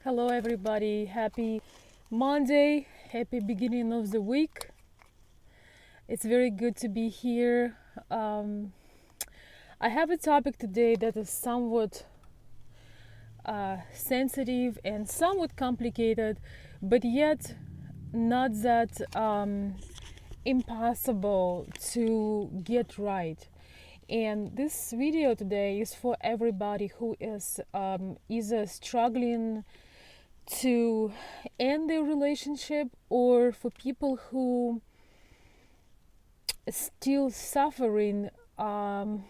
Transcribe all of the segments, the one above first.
Hello, everybody. Happy Monday. Happy beginning of the week. It's very good to be here. Um, I have a topic today that is somewhat sensitive and somewhat complicated, but yet not that impossible to get right. And this video today is for everybody who is either struggling to end their relationship, or for people who still suffering from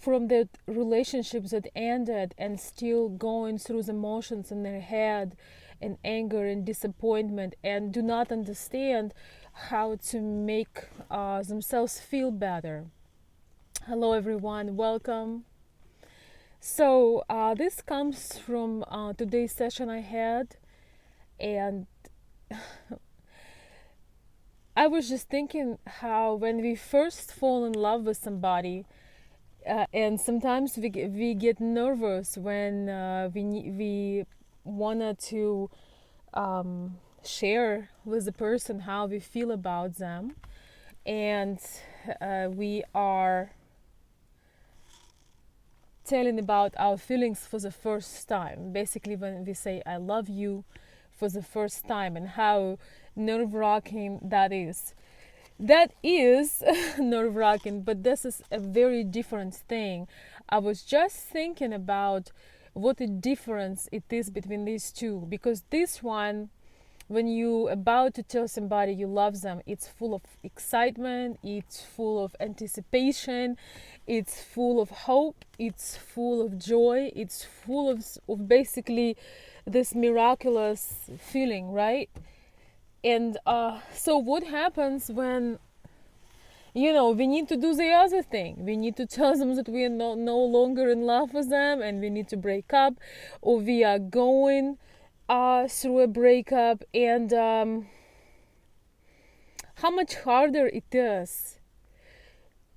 the relationships that ended and still going through the motions in their head and anger and disappointment and do not understand how to make themselves feel better. Hello everyone, welcome. So this comes from today's session I had, and I was just thinking how when we first fall in love with somebody, and sometimes we get nervous when we wanted to share with the person how we feel about them, and we are telling about our feelings for the first time. Basically, when we say "I love you" for the first time, and how nerve-wracking that is. That is nerve-wracking, but this is a very different thing. I was just thinking about what a difference it is between these two, because this one, when you about to tell somebody you love them, it's full of excitement, it's full of anticipation, it's full of hope, it's full of joy, it's full of basically this miraculous feeling, right? And so what happens when we need to do the other thing? We need to tell them that we are no longer in love with them and we need to break up, or we are going through a breakup, and how much harder it is.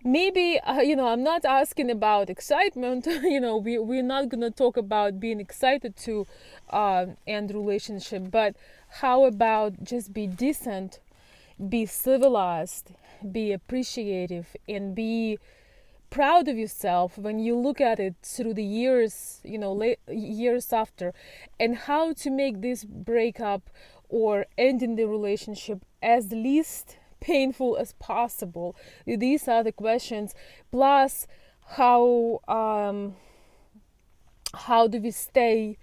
Maybe I'm not asking about excitement. We're not gonna talk about being excited to end relationship, but how about just be decent, be civilized, be appreciative, and be proud of yourself when you look at it through the years, years after, and how to make this breakup or ending the relationship as least painful as possible. These are the questions. Plus, how do we stay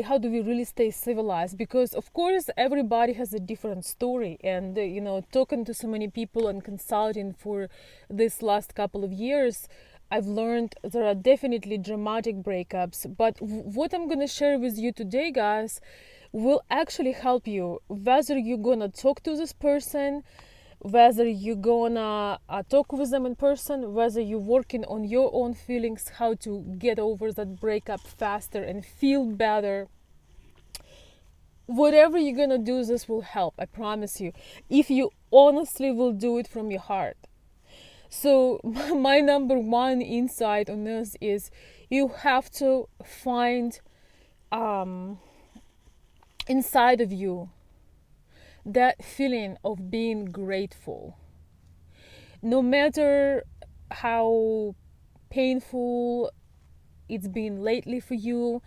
how do we really stay civilized? Because of course everybody has a different story, and talking to so many people and consulting for this last couple of years, I've learned there are definitely dramatic breakups, but what I'm gonna share with you today, guys, will actually help you, whether you're gonna talk to this person, whether you're gonna talk with them in person, whether you're working on your own feelings, how to get over that breakup faster and feel better. Whatever you're gonna do, this will help, I promise you, if you honestly will do it from your heart. So my number one insight on this is you have to find inside of you that feeling of being grateful, no matter how painful it's been lately for you,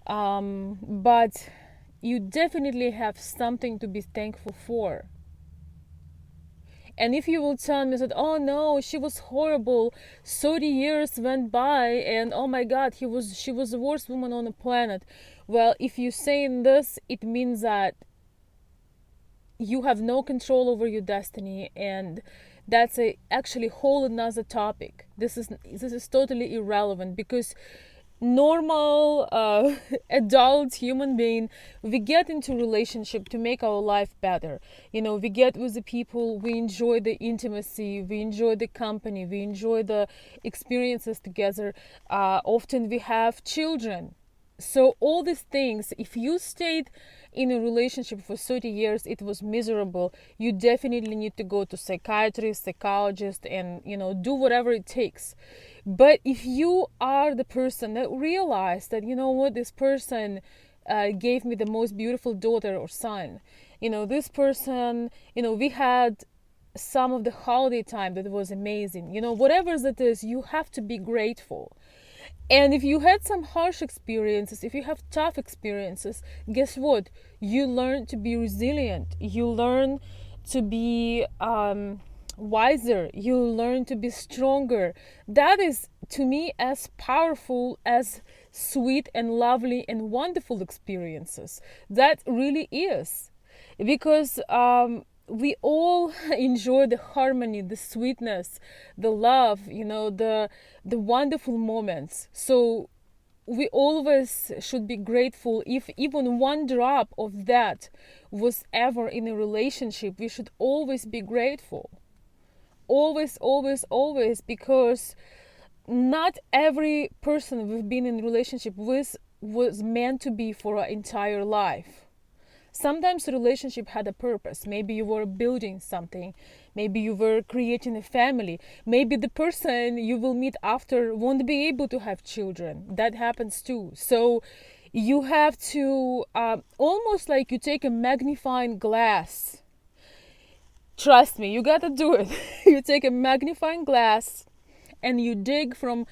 but you definitely have something to be thankful for. And if you will tell me that, oh no, she was horrible, 30 years went by, and oh my god, she was the worst woman on the planet. Well, if you're saying this, it means that you have no control over your destiny, and that's actually whole another topic. This is totally irrelevant, because normal adult human being, we get into relationship to make our life better. We get with the people, we enjoy the intimacy, we enjoy the company, we enjoy the experiences together. Often we have children, So all these things, if you stayed in a relationship for 30 years, it was miserable, you definitely need to go to psychiatrist, psychologist, and do whatever it takes. But if you are the person that realized that, what, this person gave me the most beautiful daughter or son, this person, we had some of the holiday time that was amazing, whatever that is, you have to be grateful. And if you had some harsh experiences, if you have tough experiences, guess what? You learn to be resilient. You learn to be wiser. You learn to be stronger. That is, to me, as powerful as sweet and lovely and wonderful experiences. That really is. Because we all enjoy the harmony, the sweetness, the love, the wonderful moments. So we always should be grateful. If even one drop of that was ever in a relationship, we should always be grateful. Always, always, always, because not every person we've been in a relationship with was meant to be for our entire life. Sometimes the relationship had a purpose. Maybe you were building something. Maybe you were creating a family. Maybe the person you will meet after won't be able to have children. That happens too. So you have to almost like you take a magnifying glass. Trust me, you gotta do it. You take a magnifying glass and you dig from,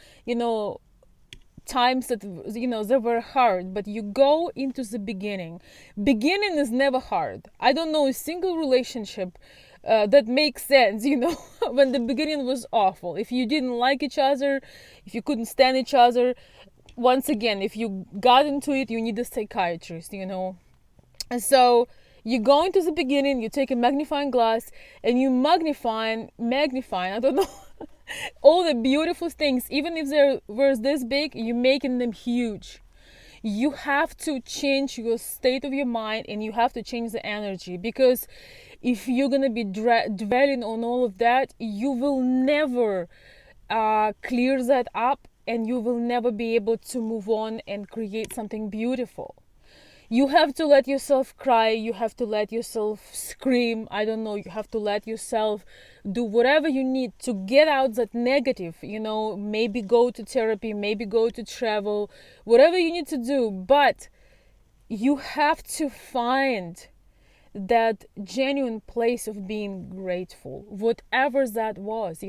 times that they were hard, but you go into the beginning is never hard. I don't know a single relationship that makes sense when the beginning was awful. If you didn't like each other, if you couldn't stand each other, once again, if you got into it, you need a psychiatrist. And so you go into the beginning, you take a magnifying glass and you magnifying, I don't know, all the beautiful things. Even if they were this big, you're making them huge. You have to change your state of your mind, and you have to change the energy, because if you're gonna be dwelling on all of that, you will never clear that up, and you will never be able to move on and create something beautiful. You have to let yourself cry, you have to let yourself scream, I don't know, you have to let yourself do whatever you need to get out that negative, maybe go to therapy, maybe go to travel, whatever you need to do. But you have to find that genuine place of being grateful, whatever that was,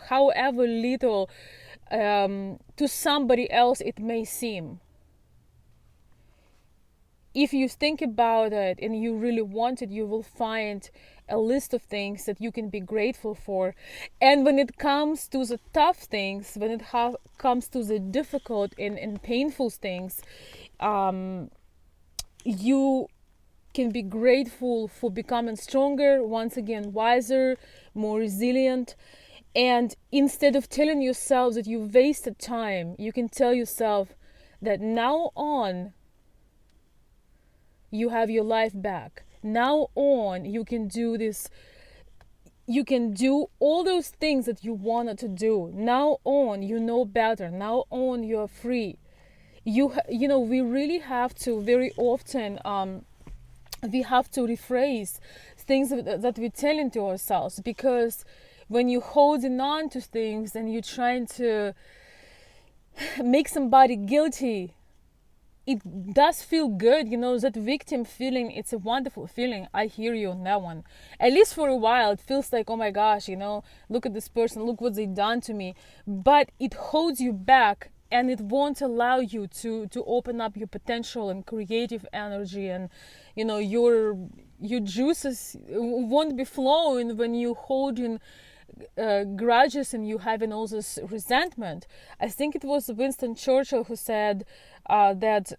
however little to somebody else it may seem. If you think about it and you really want it, you will find a list of things that you can be grateful for. And when it comes to the tough things, when it comes to the difficult and painful things, you can be grateful for becoming stronger, once again, wiser, more resilient. And instead of telling yourself that you wasted time, you can tell yourself that now on, you have your life back. Now on, you can do this. You can do all those things that you wanted to do. Now on, you know better. Now on, you are free. We really have to very often. We have to rephrase things that we're telling to ourselves, because when you're holding on to things and you're trying to make somebody guilty, it does feel good, that victim feeling. It's a wonderful feeling. I hear you on that one. At least for a while, it feels like, oh my gosh, look at this person, look what they've done to me. But it holds you back, and it won't allow you to open up your potential and creative energy, and your juices won't be flowing when you hold in grudges and you having all this resentment. I think it was Winston Churchill who said that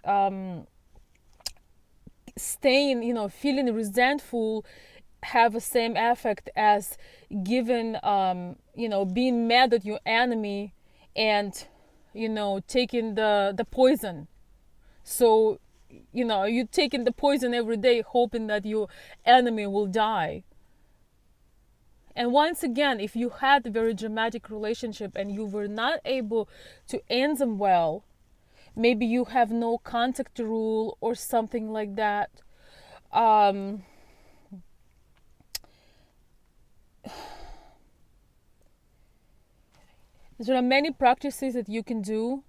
staying, feeling resentful have the same effect as giving, being mad at your enemy and, taking the poison. So, you're taking the poison every day, hoping that your enemy will die. And once again, if you had a very dramatic relationship and you were not able to end them well, maybe you have no contact rule or something like that. um, there are many practices that you can do,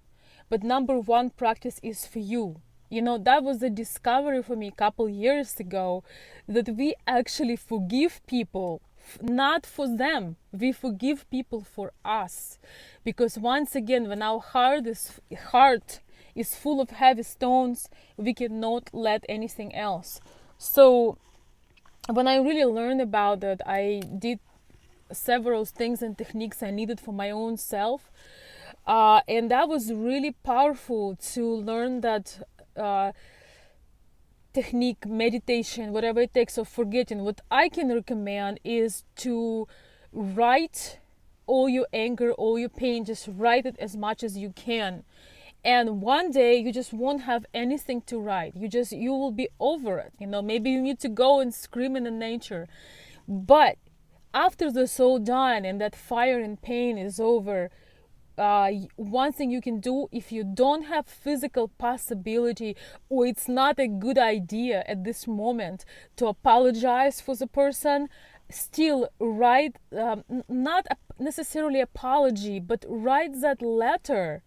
but number one practice is for you. You know, that was a discovery for me a couple years ago, that we actually forgive people not for them, we forgive people for us. Because once again, when our heart is full of heavy stones, we cannot let anything else. So when I really learned about that, I did several things and techniques I needed for my own self. And that was really powerful to learn that technique, meditation, whatever it takes, of forgetting. What I can recommend is to write all your anger, all your pain, just write it as much as you can. And one day you just won't have anything to write. You will be over it. You know, maybe you need to go and scream in the nature. But after this all done and that fire and pain is over, one thing you can do, if you don't have physical possibility, or it's not a good idea at this moment to apologize for the person, still write, not necessarily apology, but write that letter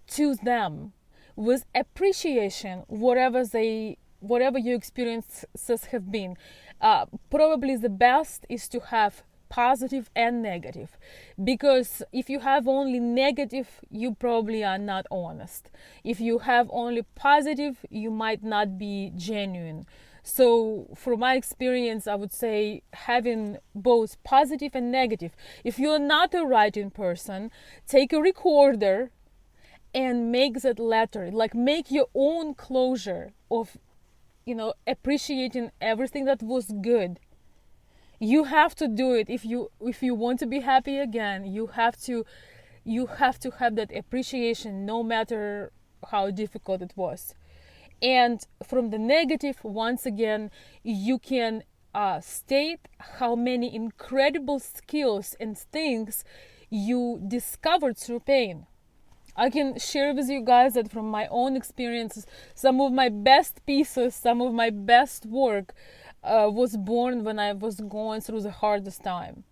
to them with appreciation, whatever your experiences have been. Probably the best is to have positive and negative, because if you have only negative, you probably are not honest. If you have only positive, you might not be genuine. So from my experience, I would say having both positive and negative. If you're not a writing person, take a recorder and make that letter, like make your own closure of, appreciating everything that was good. You have to do it. If you want to be happy again, you have to have that appreciation, no matter how difficult it was. And from the negative, once again, you can state how many incredible skills and things you discovered through pain. I can share with you guys that from my own experiences, some of my best pieces, some of my best work was born when I was going through the hardest time.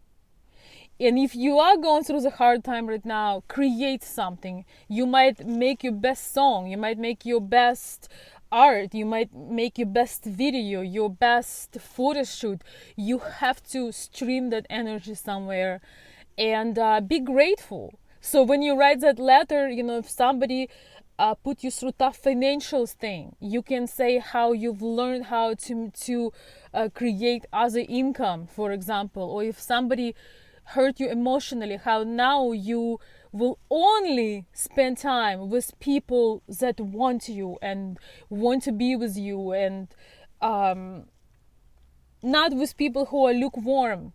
And if you are going through the hard time right now, create something. You might make your best song, you might make your best art, you might make your best video, your best photo shoot. You have to stream that energy somewhere and be grateful. So when you write that letter, if somebody put you through tough financial thing, you can say how you've learned how to create other income, for example. Or if somebody hurt you emotionally, how now you will only spend time with people that want you and want to be with you, and not with people who are lukewarm.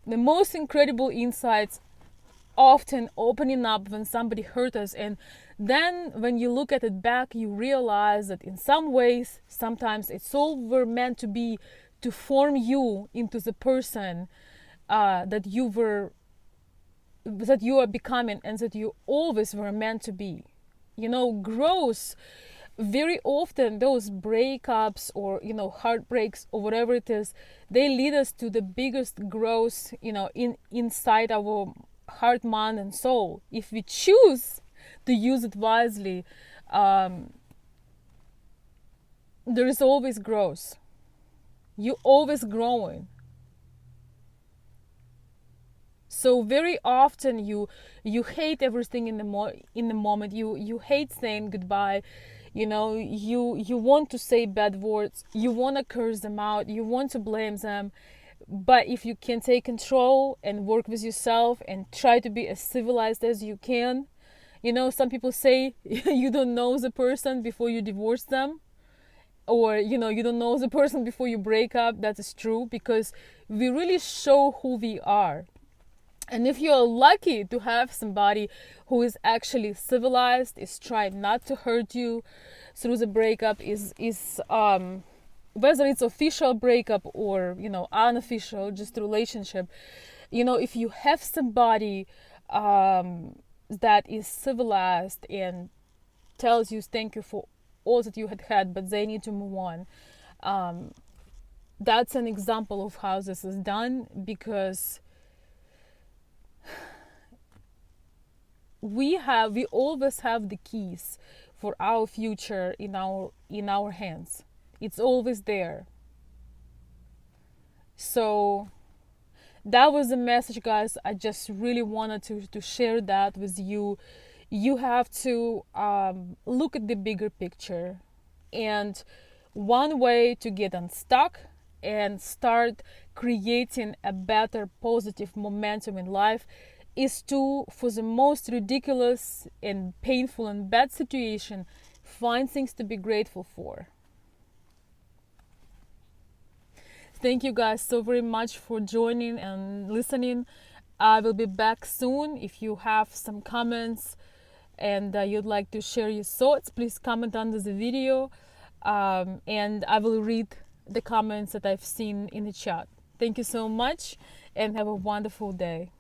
The most incredible insights often opening up when somebody hurt us, and then when you look at it back, you realize that in some ways, sometimes it's all we're meant to be, to form you into the person that you are becoming, and that you always were meant to be. Growth, very often those breakups or heartbreaks or whatever it is, they lead us to the biggest growth inside our heart, mind and soul, if we choose to use it wisely. There is always growth. You're always growing. So very often you hate everything in the moment. You hate saying goodbye. You want to say bad words, you want to curse them out, you want to blame them. But if you can take control and work with yourself and try to be as civilized as you can, some people say you don't know the person before you divorce them, or you don't know the person before you break up. That is true, because we really show who we are. And if you're lucky to have somebody who is actually civilized, is trying not to hurt you through the breakup, is whether it's official breakup or unofficial, just relationship, if you have somebody that is civilized and tells you thank you for all that you had, but they need to move on. Um, that's an example of how this is done, because we always have the keys for our future in our hands. It's always there. So that was the message, guys. I just really wanted to share that with you. You have to look at the bigger picture, and one way to get unstuck and start creating a better positive momentum in life is to, for the most ridiculous and painful and bad situation, find things to be grateful for. Thank you guys so very much for joining and listening. I will be back soon. If you have some comments and you'd like to share your thoughts, please comment under the video, and I will read the comments that I've seen in the chat. Thank you so much and have a wonderful day.